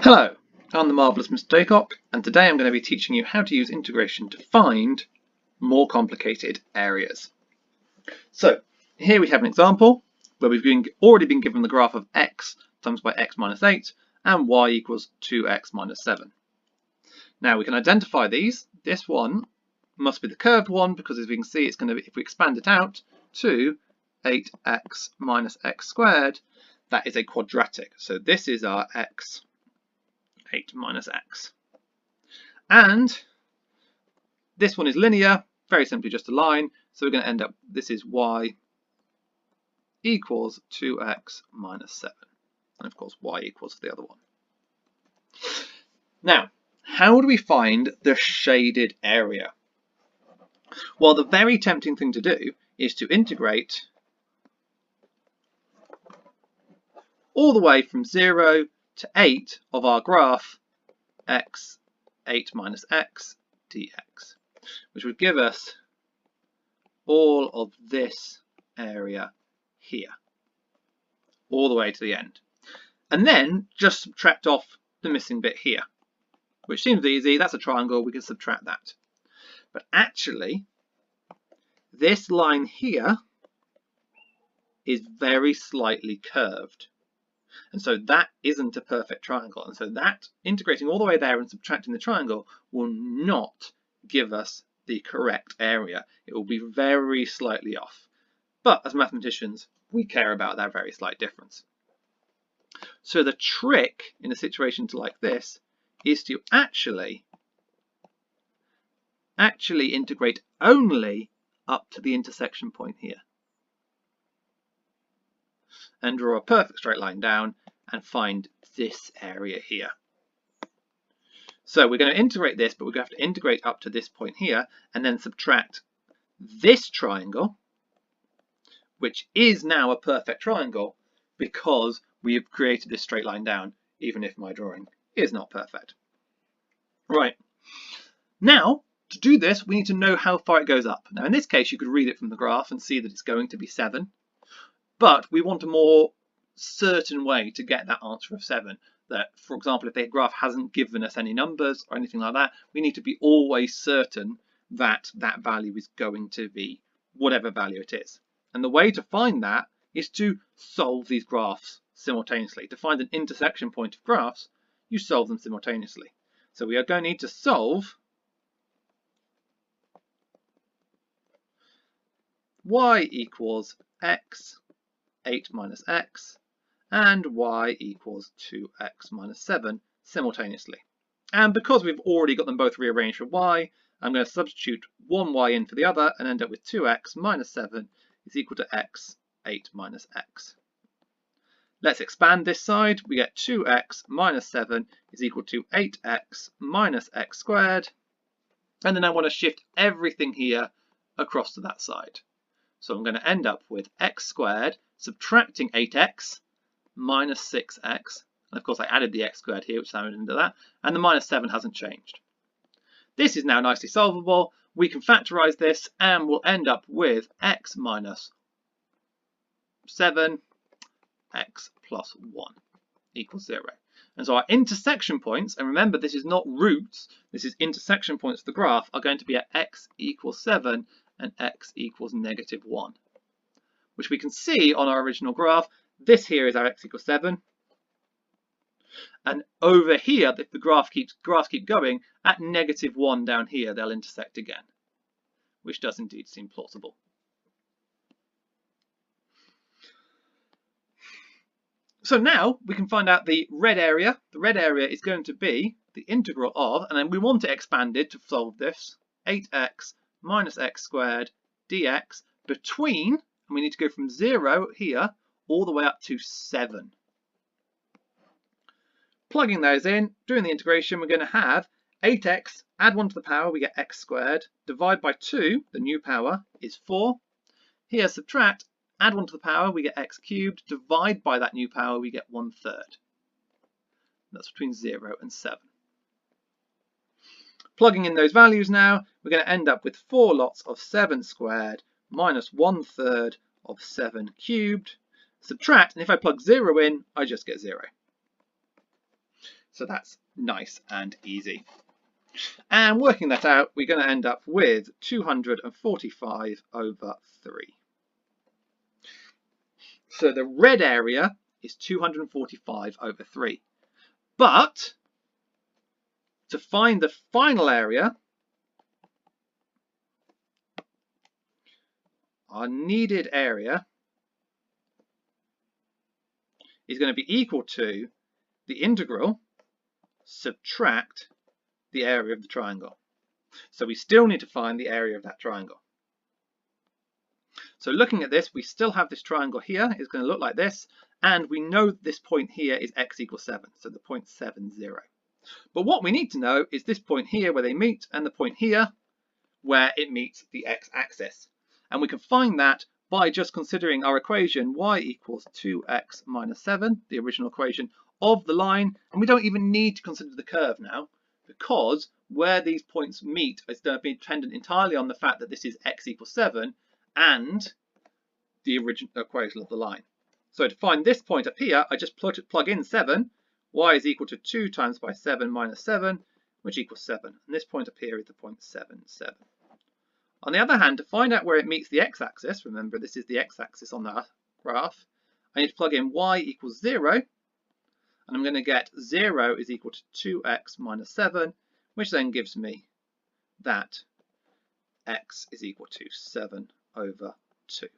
Hello, I'm the Marvellous Mr. Daycock, and today I'm going to be teaching you how to use integration to find more complicated areas. So here we have an example where we've already been given the graph of x times by x minus 8 and y equals 2x minus 7. Now we can identify these. This one must be the curved one because, as we can see, it's going to be, if we expand it out to 8x minus x squared, that is a quadratic. So this is our x 8 minus x. And this one is linear, very simply just a line. So we're going to end up, this is y equals 2x minus 7. And of course, y equals the other one. Now, how do we find the shaded area? Well, the very tempting thing to do is to integrate all the way from 0 to 8 of our graph x 8 minus x dx, which would give us all of this area here, all the way to the end. And then just subtract off the missing bit here, which seems easy. That's a triangle, we can subtract that. But actually, this line here is very slightly curved. And so that isn't a perfect triangle. And so that, integrating all the way there and subtracting the triangle, will not give us the correct area. It will be very slightly off. But as mathematicians, we care about that very slight difference. So the trick in a situation like this is to actually integrate only up to the intersection point here, and draw a perfect straight line down and find this area here. So we're going to integrate this, but we're going to have to integrate up to this point here and then subtract this triangle, which is now a perfect triangle because we have created this straight line down, even if my drawing is not perfect. Right, now to do this we need to know how far it goes up. Now in this case you could read it from the graph and see that it's going to be 7. But we want a more certain way to get that answer of 7. That, for example, if the graph hasn't given us any numbers or anything like that, we need to be always certain that that value is going to be whatever value it is. And the way to find that is to solve these graphs simultaneously. To find an intersection point of graphs, you solve them simultaneously. So we are going to need to solve y equals x 8 minus x and y equals 2x minus 7 simultaneously. And because we've already got them both rearranged for y, I'm going to substitute one y in for the other and end up with 2x minus 7 is equal to x 8 minus x. Let's expand this side. We get 2x minus 7 is equal to 8x minus x squared. And then I want to shift everything here across to that side. So I'm going to end up with x squared subtracting 8x minus 6x. And of course I added the x squared here, which added into that. And the minus 7 hasn't changed. This is now nicely solvable. We can factorize this and we'll end up with x minus 7, x plus 1 equals 0. And so our intersection points, and remember this is not roots, this is intersection points of the graph, are going to be at x equals 7 and x equals negative 1, which we can see on our original graph. This here is our x equals 7. And over here, if the graphs keep going, at negative 1 down here, they'll intersect again, which does indeed seem plausible. So now we can find out the red area. The red area is going to be the integral of, and then we want it expanded to solve this, 8x minus x squared dx between, and we need to go from 0 here all the way up to 7. Plugging those in, doing the integration, we're going to have 8x, add 1 to the power, we get x squared, divide by 2, the new power is 4. Here subtract, add 1 to the power, we get x cubed, divide by that new power, we get 1/3. That's between 0 and 7. Plugging in those values now, we're going to end up with 4 lots of 7 squared minus 1/3 of 7 cubed. Subtract, and if I plug 0 in, I just get 0. So that's nice and easy. And working that out, we're going to end up with 245 over 3. So the red area is 245 over 3. But to find the final area, our needed area is going to be equal to the integral subtract the area of the triangle. So we still need to find the area of that triangle. So looking at this, we still have this triangle here. It's going to look like this. And we know this point here is x equals 7. So the point 7, 0. But what we need to know is this point here where they meet and the point here where it meets the x-axis. And we can find that by just considering our equation y equals 2x minus 7, the original equation of the line. And we don't even need to consider the curve now, because where these points meet is going to be dependent entirely on the fact that this is x equals 7 and the original equation of the line. So to find this point up here, I just plug in 7. Y is equal to 2 times by 7 minus 7, which equals 7. And this point up here is the point 7, 7. On the other hand, to find out where it meets the x-axis, remember this is the x-axis on the graph, I need to plug in y equals 0, and I'm going to get 0 is equal to 2x minus 7, which then gives me that x is equal to 7 over 2.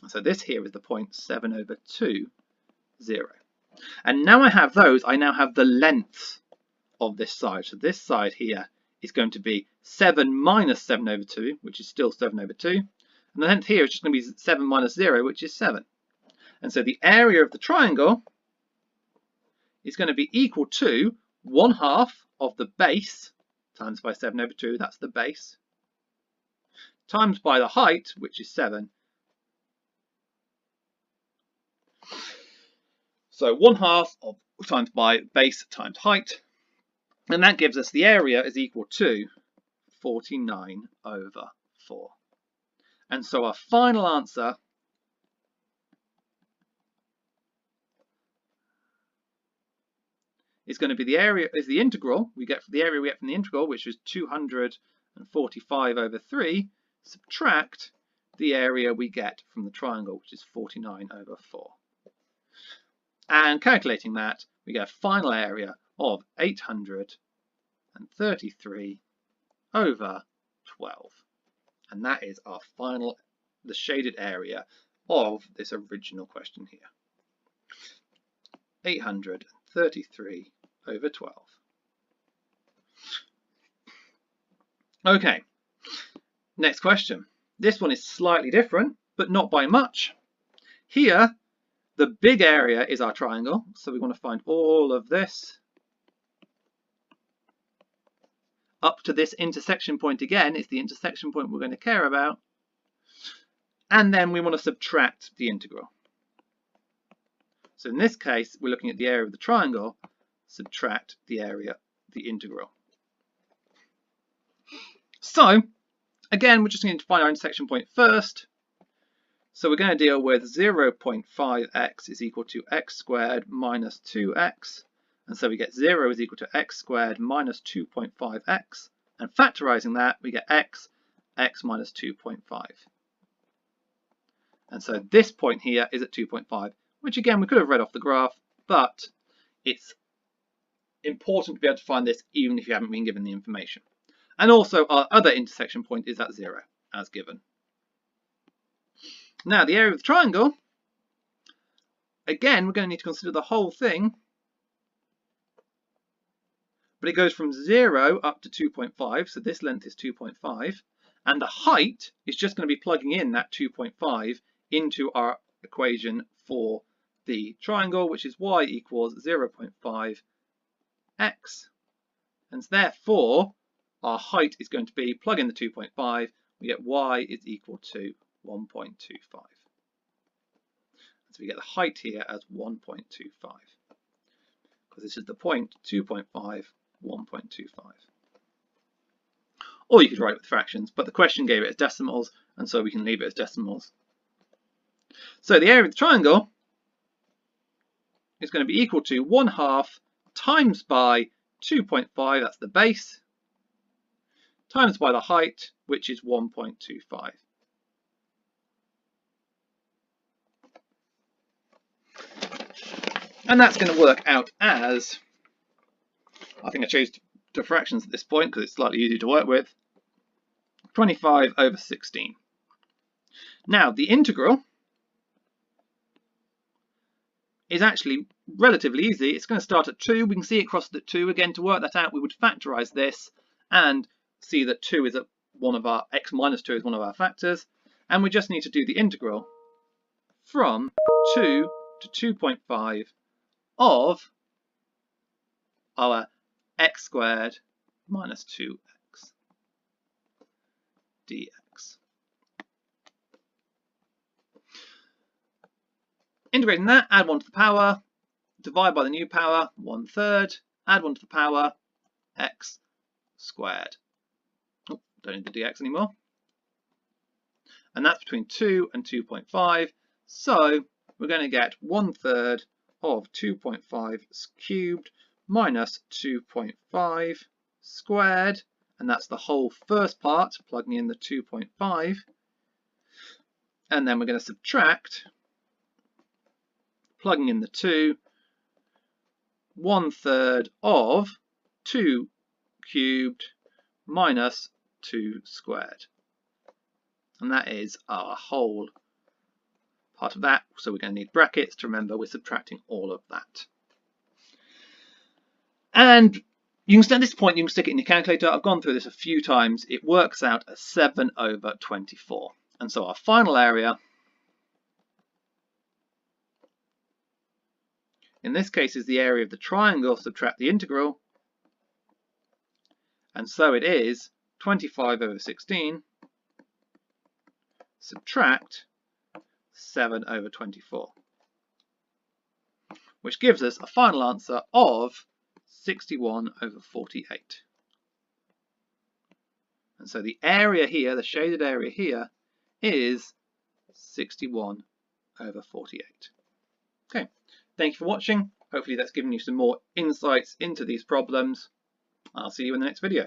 So this here is the point 7 over 2, 0. And now I have those, I now have the length of this side. So this side here is going to be 7 minus 7 over 2, which is still 7 over 2. And the length here is just going to be 7 minus 0, which is 7. And so the area of the triangle is going to be equal to 1/2 of the base times by 7 over 2, that's the base, times by the height, which is 7. So 1/2 of times by base times height, and that gives us the area is equal to 49 over 4. And so our final answer is going to be the area is the integral we get from the area we get from the integral, which is 245 over 3, subtract the area we get from the triangle, which is 49 over 4. And calculating that, we get a final area of 833 over 12. And that is our final, the shaded area of this original question here. 833 over 12. Okay, next question. This one is slightly different, but not by much. Here, the big area is our triangle, so we want to find all of this up to this intersection point again. It's the intersection point we're going to care about. And then we want to subtract the integral. So in this case, we're looking at the area of the triangle, subtract the area, the integral. So, again, we're just going to find our intersection point first. So we're going to deal with 0.5x is equal to x squared minus 2x. And so we get 0 is equal to x squared minus 2.5x. And factorising that, we get x minus 2.5. And so this point here is at 2.5, which again we could have read off the graph, but it's important to be able to find this even if you haven't been given the information. And also our other intersection point is at 0, as given. Now the area of the triangle, again we're going to need to consider the whole thing, but it goes from 0 up to 2.5, so this length is 2.5, and the height is just going to be plugging in that 2.5 into our equation for the triangle, which is y equals 0.5x, and therefore our height is going to be, plug in the 2.5, we get y is equal to 1.25. So we get the height here as 1.25, because this is the point 2.5, 1.25. Or you could write it with fractions, but the question gave it as decimals, and so we can leave it as decimals. So the area of the triangle is going to be equal to 1/2 times by 2.5, that's the base, times by the height, which is 1.25. And that's going to work out as, I think I chose to fractions at this point because it's slightly easier to work with, 25 over 16. Now, the integral is actually relatively easy. It's going to start at 2. We can see it crossed at 2. Again, to work that out, we would factorise this and see that 2 is one of our, x minus 2 is one of our factors. And we just need to do the integral from 2 to 2.5 of our x squared minus 2x dx. Integrating that, add 1 to the power, divide by the new power, 1/3, add 1 to the power, x squared. Oh, don't need the dx anymore. And that's between 2 and 2.5. So we're going to get 1/3 of 2.5 cubed minus 2.5 squared. And that's the whole first part, plugging in the 2.5. And then we're going to subtract, plugging in the 2, 1/3 of 2 cubed minus 2 squared. And that is our whole part of that. So we're going to need brackets to remember we're subtracting all of that. And you can, at this point, you can stick it in your calculator. I've gone through this a few times. It works out as 7 over 24. And so our final area, in this case, is the area of the triangle, subtract the integral. And so it is 25 over 16, subtract 7 over 24, which gives us a final answer of 61 over 48. And so the area here, the shaded area here, is 61 over 48. Okay, thank you for watching. Hopefully that's given you some more insights into these problems. I'll see you in the next video.